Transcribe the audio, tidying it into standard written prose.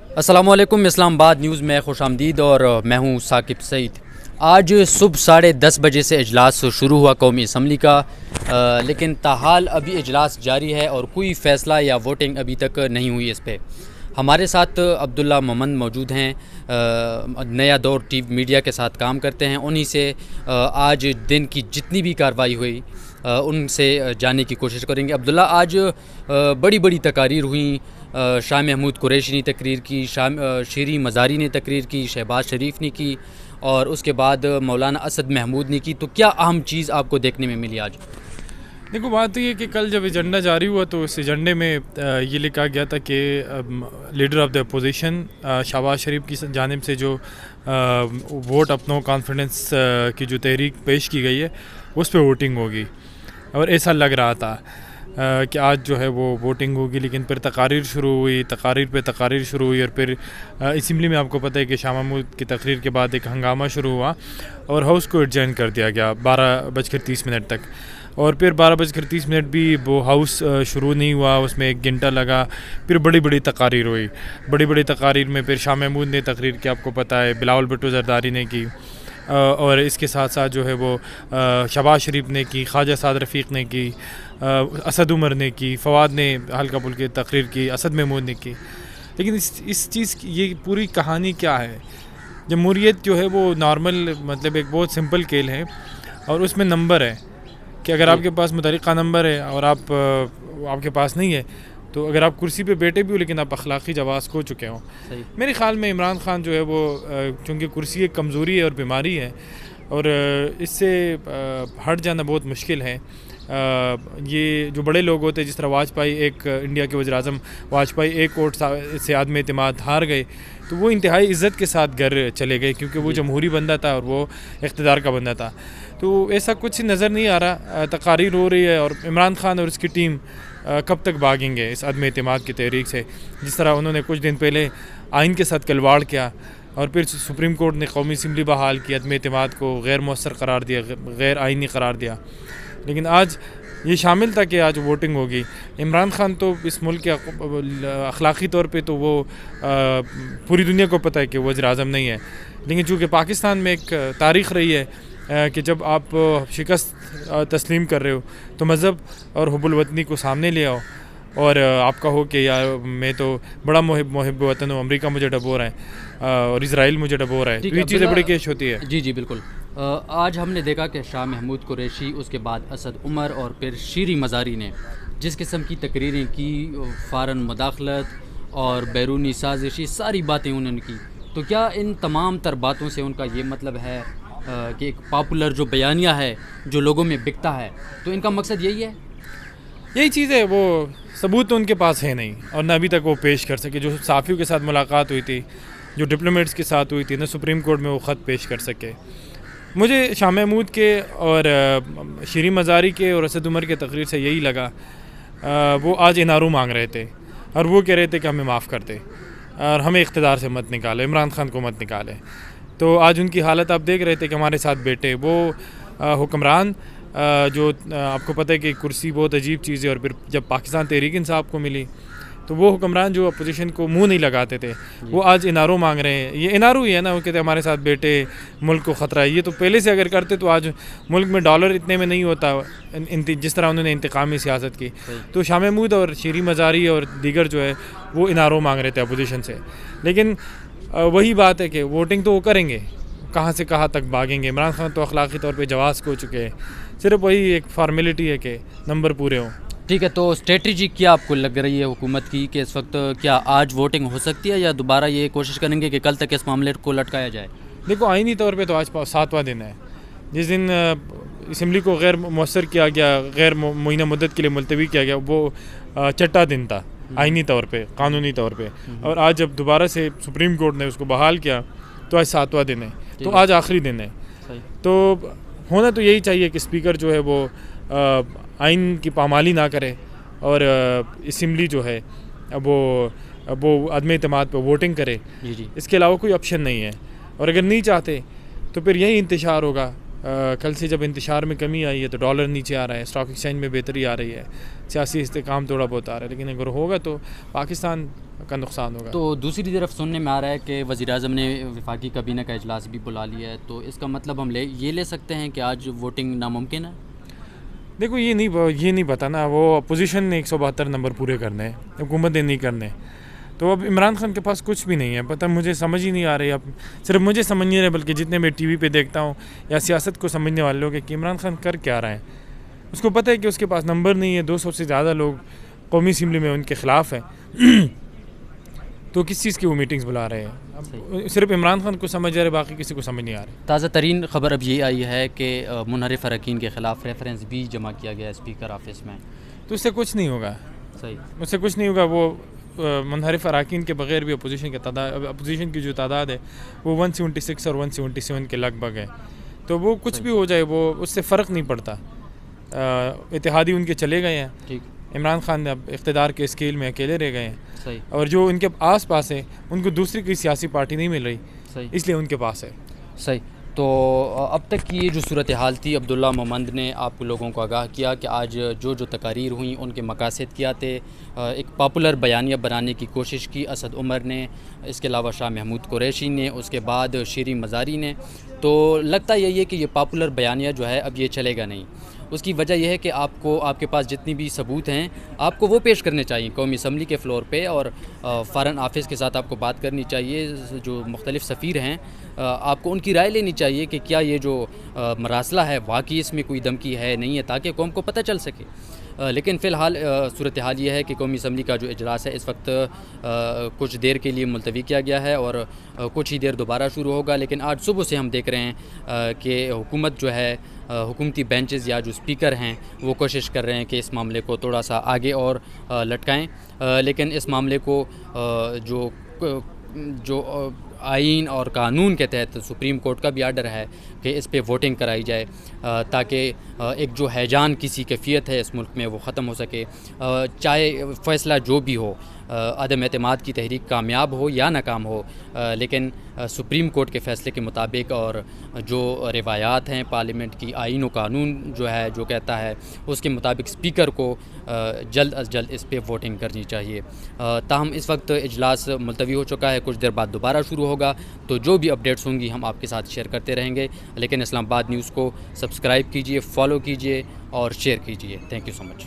السلام علیکم، اسلام آباد نیوز میں خوش آمدید اور میں ہوں ثاقب سعید۔ آج صبح 10:30 بجے سے اجلاس شروع ہوا قومی اسمبلی کا، لیکن تاحال ابھی اجلاس جاری ہے اور کوئی فیصلہ یا ووٹنگ ابھی تک نہیں ہوئی اس پہ۔ ہمارے ساتھ عبداللہ محمد موجود ہیں، نیا دور ٹی وی میڈیا کے ساتھ کام کرتے ہیں، انہی سے آج دن کی جتنی بھی کارروائی ہوئی ان سے جاننے کی کوشش کریں گے۔ عبداللہ، آج بڑی بڑی تقاریر ہوئیں، شاہ محمود قریشی نے تقریر کی، شیریں مزاری نے تقریر کی، شہباز شریف نے کی اور اس کے بعد مولانا اسد محمود نے کی۔ تو کیا اہم چیز آپ کو دیکھنے میں ملی آج؟ دیکھو، بات یہ ہے کہ کل جب ایجنڈا جاری ہوا تو اس ایجنڈے میں یہ لکھا گیا تھا کہ leader of the opposition Shahbaz Sharif کی جانب سے جو ووٹ اپ نو کانفیڈنس کی جو تحریک پیش کی گئی ہے اس پہ ووٹنگ ہوگی، اور ایسا لگ رہا تھا کہ آج جو ہے وہ ووٹنگ ہوگی، لیکن پھر تقاریر شروع ہوئی، تقاریر پہ تقاریر شروع ہوئی، اور پھر اسمبلی میں آپ کو پتہ ہے کہ شاہ محمود کی تقریر کے بعد ایک ہنگامہ شروع ہوا اور ہاؤس کو ایڈجرن کر دیا گیا 12:30 تک، اور پھر 12:30 بھی وہ ہاؤس شروع نہیں ہوا، اس میں 1 گھنٹہ لگا۔ پھر بڑی بڑی تقاریر ہوئی، بڑی تقاریر میں پھر شاہ محمود نے تقریر کی، آپ کو پتہ ہے بلاول بھٹو زرداری نے کی، اور اس کے ساتھ ساتھ جو ہے وہ شہباز شریف نے کی، خواجہ سعد رفیق نے کی، اسد عمر نے کی، فواد نے ہلکا پھلکی تقریر کی، اسد محمود نے کی۔ لیکن اس چیز کی یہ پوری کہانی کیا ہے؟ جمہوریت جو ہے وہ نارمل، مطلب ایک بہت سمپل کھیل ہے، اور اس میں نمبر ہے کہ اگر آپ کے پاس متحرکہ نمبر ہے اور آپ کے پاس نہیں ہے تو اگر آپ کرسی پہ بیٹھے بھی ہو لیکن آپ اخلاقی جواز کھو چکے ہوں۔ میرے خیال میں عمران خان جو ہے وہ چونکہ کرسی ایک کمزوری ہے اور بیماری ہے، اور اس سے ہٹ جانا بہت مشکل ہے۔ یہ جو بڑے لوگ ہوتے ہیں، جس طرح واجپئی، ایک انڈیا کے وزیر اعظم واجپئی 1 ووٹ سے عدم اعتماد ہار گئے، تو وہ انتہائی عزت کے ساتھ گھر چلے گئے کیونکہ وہ جمہوری بندہ تھا اور وہ اقتدار کا بندہ تھا۔ تو ایسا کچھ نظر نہیں آ رہا، تقاریر ہو رہی ہے، اور عمران خان اور اس کی ٹیم کب تک بھاگیں گے اس عدم اعتماد کی تحریک سے؟ جس طرح انہوں نے کچھ دن پہلے آئین کے ساتھ کھلواڑ کیا، اور پھر سپریم کورٹ نے قومی اسمبلی بحال کی، عدم اعتماد کو غیر مؤثر قرار دیا، غیر آئینی قرار دیا، لیکن آج یہ شامل تھا کہ آج ووٹنگ ہوگی۔ عمران خان تو اس ملک کے اخلاقی طور پہ تو وہ پوری دنیا کو پتہ ہے کہ وہ وزیر اعظم نہیں ہے، لیکن چونکہ پاکستان میں ایک تاریخ رہی ہے کہ جب آپ شکست تسلیم کر رہے ہو تو مذہب اور حب الوطنی کو سامنے لے آؤ، اور آپ کہو کہ یار میں تو بڑا محب وطن ہوں، امریکہ مجھے ڈبو رہا ہے اور اسرائیل مجھے ڈبو رہا ہے، تو یہ چیزیں بڑی کیش ہوتی ہے۔ جی بالکل۔ آج ہم نے دیکھا کہ شاہ محمود قریشی، اس کے بعد اسد عمر اور پھر شیریں مزاری نے جس قسم کی تقریریں کی، فارن مداخلت اور بیرونی سازش، ساری باتیں انہوں نے کی، تو کیا ان تمام تر باتوں سے ان کا یہ مطلب ہے کہ ایک پاپولر جو بیانیہ ہے جو لوگوں میں بکتا ہے، تو ان کا مقصد یہی ہے؟ یہی چیز ہے، وہ ثبوت تو ان کے پاس ہے نہیں، اور نہ ابھی تک وہ پیش کر سکے۔ جو صحافیوں کے ساتھ ملاقات ہوئی تھی، جو ڈپلومیٹس کے ساتھ ہوئی تھی، نہ سپریم کورٹ میں وہ خط پیش کر سکے۔ مجھے شاہ محمود کے اور شیریں مزاری کے اور اسد عمر کے تقریر سے یہی لگا، وہ آج انارو مانگ رہے تھے اور وہ کہہ رہے تھے کہ ہمیں معاف کر دے اور ہمیں اقتدار سے مت نکالے، عمران خان کو مت نکالے۔ تو آج ان کی حالت آپ دیکھ رہے تھے کہ ہمارے ساتھ بیٹھے وہ حکمران، جو آپ کو پتہ ہے کہ کرسی بہت عجیب چیز ہے، اور پھر جب پاکستان تحریک انصاف کو ملی تو وہ حکمران جو اپوزیشن کو منہ نہیں لگاتے تھے وہ آج انارو مانگ رہے ہیں۔ یہ انارو ہی ہے نا، وہ کہتے ہیں ہمارے ساتھ بیٹھے، ملک کو خطرہ ہے۔ یہ تو پہلے سے اگر کرتے تو آج ملک میں ڈالر اتنے میں نہیں ہوتا جس طرح انہوں نے انتقامی سیاست کی۔ تو شاہ محمود اور شیریں مزاری اور دیگر جو ہے وہ انارو مانگ رہے تھے اپوزیشن سے، لیکن وہی بات ہے کہ ووٹنگ تو وہ کریں گے، کہاں سے کہاں تک بھاگیں گے؟ عمران خان تو اخلاقی طور پہ جواز کھو چکے ہیں، صرف وہی ایک فارمیلٹی ہے کہ نمبر پورے ہوں۔ ٹھیک ہے، تو اسٹریٹجی کیا آپ کو لگ رہی ہے حکومت کی کہ اس وقت کیا آج ووٹنگ ہو سکتی ہے، یا دوبارہ یہ کوشش کریں گے کہ کل تک اس معاملے کو لٹکایا جائے؟ دیکھو، آئینی طور پہ تو آج 7واں دن ہے، جس دن اسمبلی کو غیر مؤثر کیا گیا، غیر معینہ مدت کے لیے ملتوی کیا گیا، وہ 6واں دن تھا آئینی طور پہ، قانونی طور پہ، اور آج جب دوبارہ سے سپریم کورٹ نے اس کو بحال کیا تو آج 7واں دن ہے، تو آج آخری دن ہے۔ تو ہونا تو یہی چاہیے کہ اسپیکر جو ہے وہ آئین کی پامالی نہ کرے اور اسمبلی جو ہے وہ عدم اعتماد پہ ووٹنگ کرے۔ اس کے علاوہ کوئی آپشن نہیں ہے، اور اگر نہیں چاہتے تو پھر یہی انتشار ہوگا کل سے جب انتشار میں کمی آئی ہے تو ڈالر نیچے آ رہا ہے, اسٹاک ایکسچینج میں بہتری آ رہی ہے, سیاسی استحکام تھوڑا بہت آ رہا ہے, لیکن اگر ہوگا تو پاکستان کا نقصان ہوگا. تو دوسری طرف سننے میں آ رہا ہے کہ وزیر اعظم نے وفاقی کابینہ کا اجلاس بھی بلا لیا ہے, تو اس کا مطلب ہم یہ لے سکتے ہیں کہ آج ووٹنگ ناممکن ہے؟ دیکھو یہ نہیں پتا نا, وہ اپوزیشن نے 172 نمبر پورے کرنے ہیں, حکومت نے نہیں کرنے, تو اب عمران خان کے پاس کچھ بھی نہیں ہے. پتہ مجھے سمجھ ہی نہیں آ رہی, اب صرف مجھے سمجھ نہیں رہے بلکہ جتنے میں ٹی وی پہ دیکھتا ہوں یا سیاست کو سمجھنے والے لوگ کہ عمران خان کر کیا رہے ہیں. اس کو پتہ ہے کہ اس کے پاس نمبر نہیں ہے, 200 سے زیادہ لوگ قومی اسمبلی میں ان کے خلاف ہیں, تو کس چیز کی وہ میٹنگز بلا رہے ہیں. اب صرف عمران خان کو سمجھ آ رہے, باقی کسی کو سمجھ نہیں آ رہی. تازہ ترین خبر اب یہ آئی ہے کہ منحرف اراکین کے خلاف ریفرنس بھی جمع کیا گیا اسپیکر آفس میں. تو اس سے کچھ نہیں ہوگا, صحیح, اس سے کچھ نہیں ہوگا. وہ منحرف اراکین کے بغیر بھی اپوزیشن کی جو تعداد ہے وہ 176 اور 177 کے لگ بھگ ہے, تو وہ کچھ بھی ہو جائے وہ اس سے فرق نہیں پڑتا. اتحادی ان کے چلے گئے ہیں, ٹھیک, عمران خان اب اقتدار کے اسکیل میں اکیلے رہ گئے ہیں, صحیح, اور جو ان کے آس پاس ہیں ان کو دوسری کوئی سیاسی پارٹی نہیں مل رہی, صحیح, اس لیے ان کے پاس ہے. صحیح. تو اب تک کی یہ جو صورتحال تھی, عبداللہ مومند نے آپ لوگوں کو آگاہ کیا کہ آج جو تقاریر ہوئیں ان کے مقاصد کیا تھے. ایک پاپولر بیانیہ بنانے کی کوشش کی اسد عمر نے, اس کے علاوہ شاہ محمود قریشی نے, اس کے بعد شیریں مزاری نے. تو لگتا یہی ہے کہ یہ پاپولر بیانیہ جو ہے اب یہ چلے گا نہیں. اس کی وجہ یہ ہے کہ آپ کے پاس جتنی بھی ثبوت ہیں آپ کو وہ پیش کرنے چاہیے قومی اسمبلی کے فلور پہ, اور فارن آفس کے ساتھ آپ کو بات کرنی چاہیے. جو مختلف سفیر ہیں آپ کو ان کی رائے لینی چاہیے کہ کیا یہ جو مراسلہ ہے واقعی اس میں کوئی دھمکی ہے نہیں ہے, تاکہ قوم کو پتہ چل سکے. لیکن فی الحال صورتحال یہ ہے کہ قومی اسمبلی کا جو اجلاس ہے اس وقت کچھ دیر کے لیے ملتوی کیا گیا ہے اور کچھ ہی دیر دوبارہ شروع ہوگا. لیکن آج صبح سے ہم دیکھ رہے ہیں کہ حکومت جو ہے, حکومتی بینچز یا جو اسپیکر ہیں وہ کوشش کر رہے ہیں کہ اس معاملے کو تھوڑا سا آگے اور لٹکائیں. لیکن اس معاملے کو جو آئین اور قانون کے تحت سپریم کورٹ کا بھی آرڈر ہے کہ اس پہ ووٹنگ کرائی جائے, تاکہ ایک جو ہیجان کسی کیفیت ہے اس ملک میں وہ ختم ہو سکے. چاہے فیصلہ جو بھی ہو, عدم اعتماد کی تحریک کامیاب ہو یا ناکام ہو, لیکن سپریم کورٹ کے فیصلے کے مطابق اور جو روایات ہیں پارلیمنٹ کی, آئین و قانون جو ہے جو کہتا ہے اس کے مطابق اسپیکر کو جلد از جلد اس پہ ووٹنگ کرنی چاہیے. تاہم اس وقت اجلاس ملتوی ہو چکا ہے, کچھ دیر بعد دوبارہ شروع ہوگا, تو جو بھی اپڈیٹس ہوں گی ہم آپ کے ساتھ شیئر کرتے رہیں گے. لیکن اسلام آباد نیوز کو سبسکرائب کیجئے, فالو کیجئے اور شیئر کیجئے. Thank you so much.